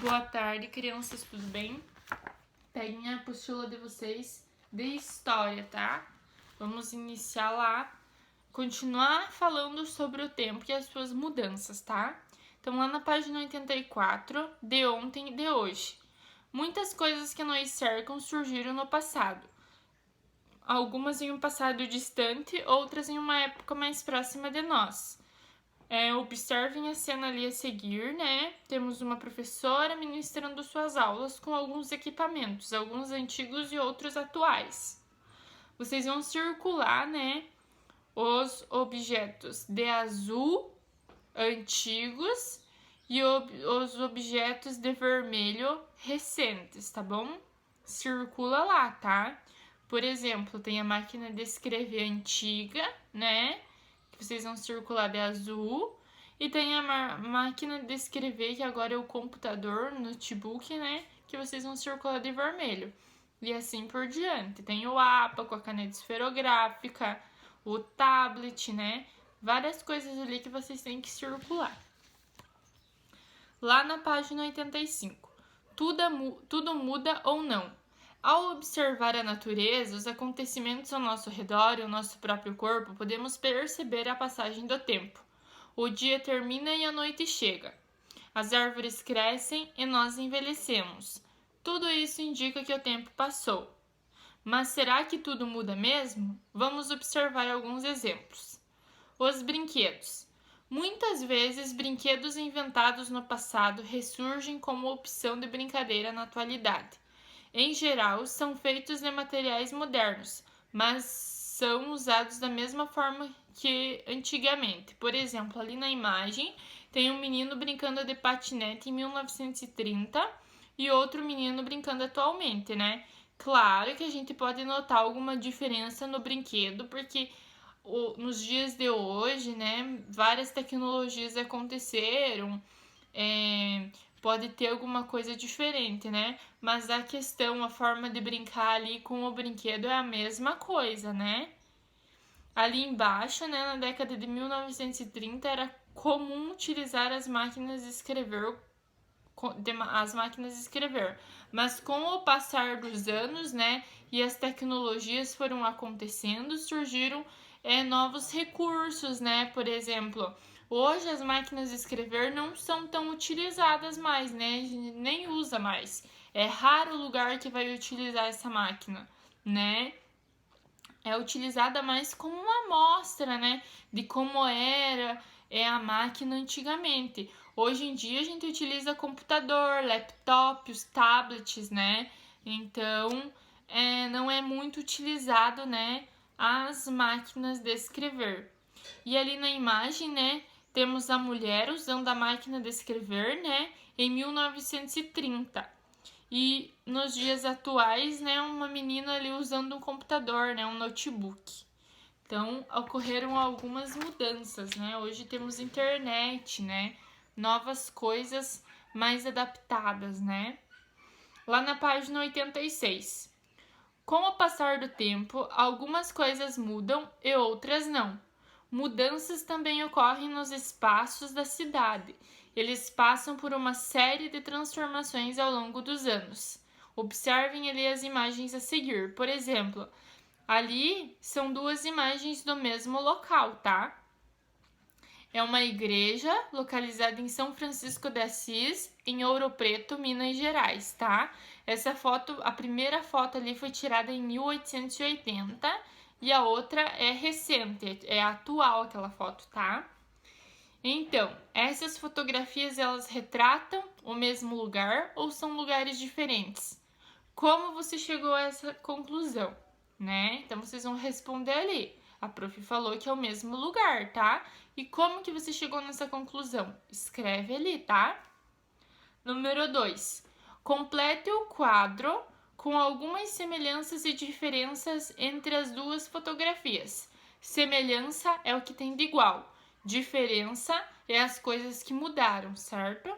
Boa tarde, crianças, tudo bem? Peguem a apostila de vocês de história, tá? Vamos iniciar lá, continuar falando sobre o tempo e as suas mudanças, tá? Então, lá na página 84, de ontem e de hoje. Muitas coisas que nos cercam surgiram no passado. Algumas em um passado distante, outras em uma época mais próxima de nós. Observem a cena ali a seguir, né? Temos uma professora ministrando suas aulas com alguns equipamentos, alguns antigos e outros atuais. Vocês vão circular, né, os objetos de azul antigos e os objetos de vermelho recentes, tá bom? Circula lá, tá? Por exemplo, tem a máquina de escrever antiga, né? Que vocês vão circular de azul. E tem a máquina de escrever, que agora é o computador, notebook, né? Que vocês vão circular de vermelho. E assim por diante. Tem o APA com a caneta esferográfica, o tablet, né? Várias coisas ali que vocês têm que circular. Lá na página 85. Tudo muda ou não? Ao observar a natureza, os acontecimentos ao nosso redor e o nosso próprio corpo, podemos perceber a passagem do tempo. O dia termina e a noite chega. As árvores crescem e nós envelhecemos. Tudo isso indica que o tempo passou. Mas será que tudo muda mesmo? Vamos observar alguns exemplos. Os brinquedos. Muitas vezes, brinquedos inventados no passado ressurgem como opção de brincadeira na atualidade. Em geral, são feitos de materiais modernos, mas são usados da mesma forma que antigamente. Por exemplo, ali na imagem tem um menino brincando de patinete em 1930 e outro menino brincando atualmente, né? Claro que a gente pode notar alguma diferença no brinquedo, porque nos dias de hoje, né, várias tecnologias aconteceram, pode ter alguma coisa diferente, né? Mas a questão, a forma de brincar ali com o brinquedo é a mesma coisa, né? Ali embaixo, né, na década de 1930, era comum utilizar as máquinas de escrever, mas com o passar dos anos, né, e as tecnologias foram acontecendo, surgiram novos recursos, né? Por exemplo, hoje as máquinas de escrever não são tão utilizadas mais, né? A gente nem usa mais. É raro o lugar que vai utilizar essa máquina, né? É utilizada mais como uma amostra, né? De como era a máquina antigamente. Hoje em dia a gente utiliza computador, laptop, os tablets, né? Então, não é muito utilizado, né? As máquinas de escrever. E ali na imagem, né, temos a mulher usando a máquina de escrever, né, em 1930. E nos dias atuais, né, uma menina ali usando um computador, né, um notebook. Então, ocorreram algumas mudanças, né? Hoje temos internet, né, novas coisas mais adaptadas, né? Lá na página 86. Com o passar do tempo, algumas coisas mudam e outras não. Mudanças também ocorrem nos espaços da cidade. Eles passam por uma série de transformações ao longo dos anos. Observem ali as imagens a seguir. Por exemplo, ali são duas imagens do mesmo local, tá? É uma igreja localizada em São Francisco de Assis, em Ouro Preto, Minas Gerais, tá? Essa foto, a primeira foto ali foi tirada em 1880 e a outra é recente, é atual aquela foto, tá? Então, essas fotografias, elas retratam o mesmo lugar ou são lugares diferentes? Como você chegou a essa conclusão, né? Então, vocês vão responder ali. A prof falou que é o mesmo lugar, tá? E como que você chegou nessa conclusão? Escreve ali, tá? Número 2. Complete o quadro com algumas semelhanças e diferenças entre as duas fotografias. Semelhança é o que tem de igual. Diferença é as coisas que mudaram, certo?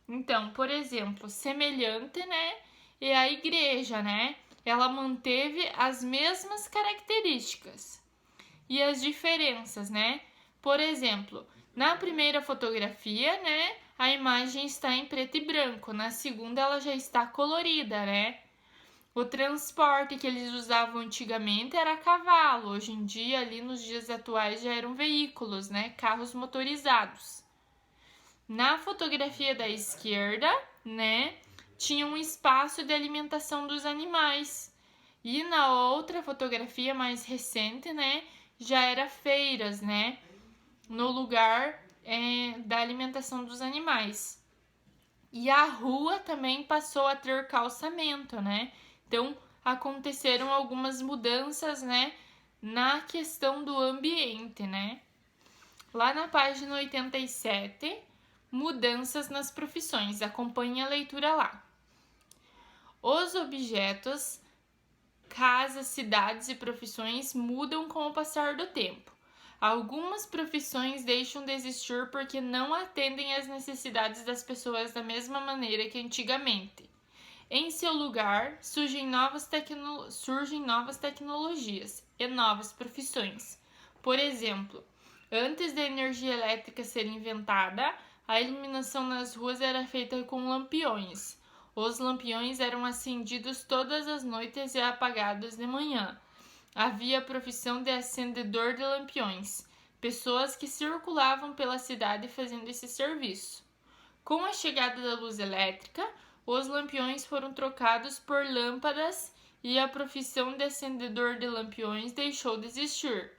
Então, por exemplo, semelhante, né? É a igreja, né? Ela manteve as mesmas características. E as diferenças, né? Por exemplo, na primeira fotografia, né, a imagem está em preto e branco. Na segunda, ela já está colorida, né? O transporte que eles usavam antigamente era cavalo. Hoje em dia, ali nos dias atuais, já eram veículos, né? Carros motorizados. Na fotografia da esquerda, né? Tinha um espaço de alimentação dos animais. E na outra fotografia mais recente, né? Já era feiras, né? No lugar da alimentação dos animais. E a rua também passou a ter calçamento, né? Então, aconteceram algumas mudanças, né? Na questão do ambiente, né? Lá na página 87, mudanças nas profissões. Acompanhe a leitura lá. Os objetos, casas, cidades e profissões mudam com o passar do tempo. Algumas profissões deixam de existir porque não atendem às necessidades das pessoas da mesma maneira que antigamente. Em seu lugar, surgem novas tecnologias e novas profissões. Por exemplo, antes da energia elétrica ser inventada, a iluminação nas ruas era feita com lampiões. Os lampiões eram acendidos todas as noites e apagados de manhã. Havia a profissão de acendedor de lampiões, pessoas que circulavam pela cidade fazendo esse serviço. Com a chegada da luz elétrica, os lampiões foram trocados por lâmpadas e a profissão de acendedor de lampiões deixou de existir.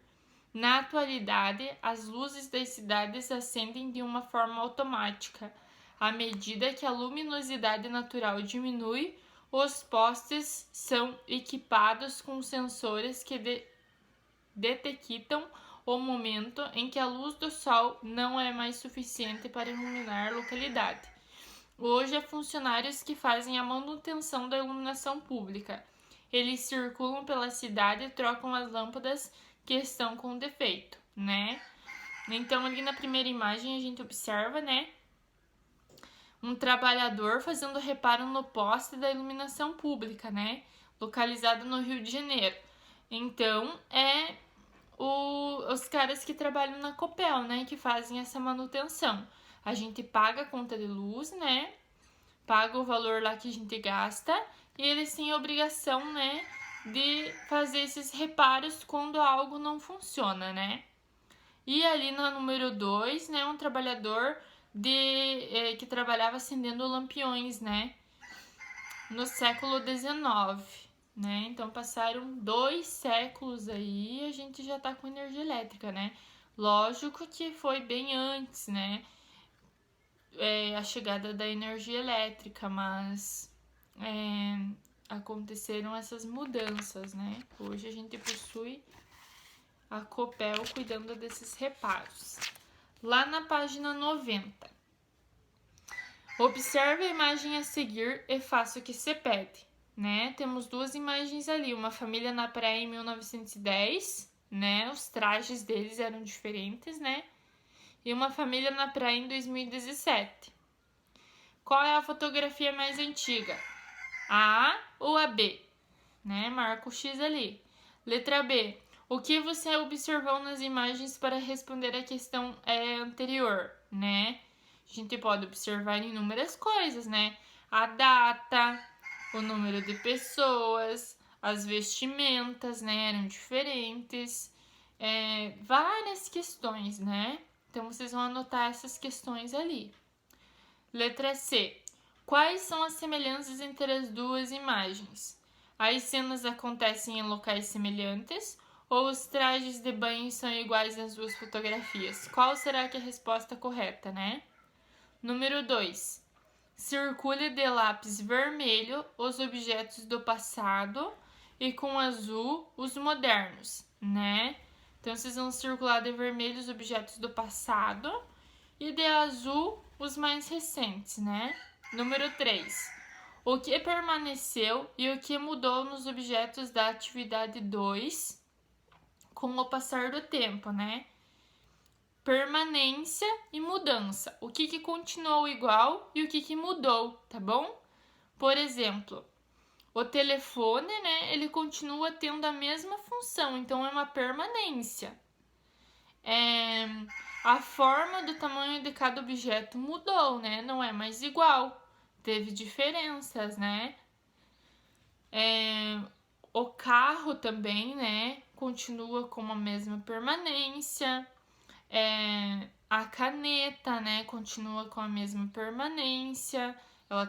Na atualidade, as luzes das cidades acendem de uma forma automática. À medida que a luminosidade natural diminui, os postes são equipados com sensores que detectam o momento em que a luz do sol não é mais suficiente para iluminar a localidade. Hoje, há funcionários que fazem a manutenção da iluminação pública. Eles circulam pela cidade e trocam as lâmpadas que estão com defeito, né? Então, ali na primeira imagem, a gente observa, né? Um trabalhador fazendo reparo no poste da iluminação pública, né? Localizado no Rio de Janeiro. Então, os caras que trabalham na Copel, né? Que fazem essa manutenção. A gente paga a conta de luz, né? Paga o valor lá que a gente gasta. E eles têm a obrigação, né? De fazer esses reparos quando algo não funciona, né? E ali no número 2, né? Um trabalhador que trabalhava acendendo lampiões, né? No século XIX, né? Então passaram 2 séculos aí e a gente já tá com energia elétrica, né? Lógico que foi bem antes, né? A chegada da energia elétrica, mas aconteceram essas mudanças, né? Hoje a gente possui a Copel cuidando desses reparos. Lá na página 90. Observe a imagem a seguir e faça o que se pede, né? Temos 2 imagens ali, uma família na praia em 1910, né? Os trajes deles eram diferentes, né? E uma família na praia em 2017. Qual é a fotografia mais antiga? A ou a B? Né? Marca o X ali. Letra B. O que você observou nas imagens para responder a questão anterior, né? A gente pode observar inúmeras coisas, né? A data, o número de pessoas, as vestimentas, né? Eram diferentes. Várias questões, né? Então, vocês vão anotar essas questões ali. Letra C. Quais são as semelhanças entre as 2 imagens? As cenas acontecem em locais semelhantes ou os trajes de banho são iguais nas 2 fotografias? Qual será que é a resposta correta, né? Número 2. Circule de lápis vermelho os objetos do passado e com azul os modernos, né? Então, vocês vão circular de vermelho os objetos do passado e de azul os mais recentes, né? Número 3. O que permaneceu e o que mudou nos objetos da atividade 2 com o passar do tempo, né? Permanência e mudança. O que continuou igual e o que mudou, tá bom? Por exemplo, o telefone, né? Ele continua tendo a mesma função, então é uma permanência. a forma do tamanho de cada objeto mudou, né? Não é mais igual. Teve diferenças, né? O carro também, né? Continua com a mesma permanência. A caneta, né? Continua com a mesma permanência. Ela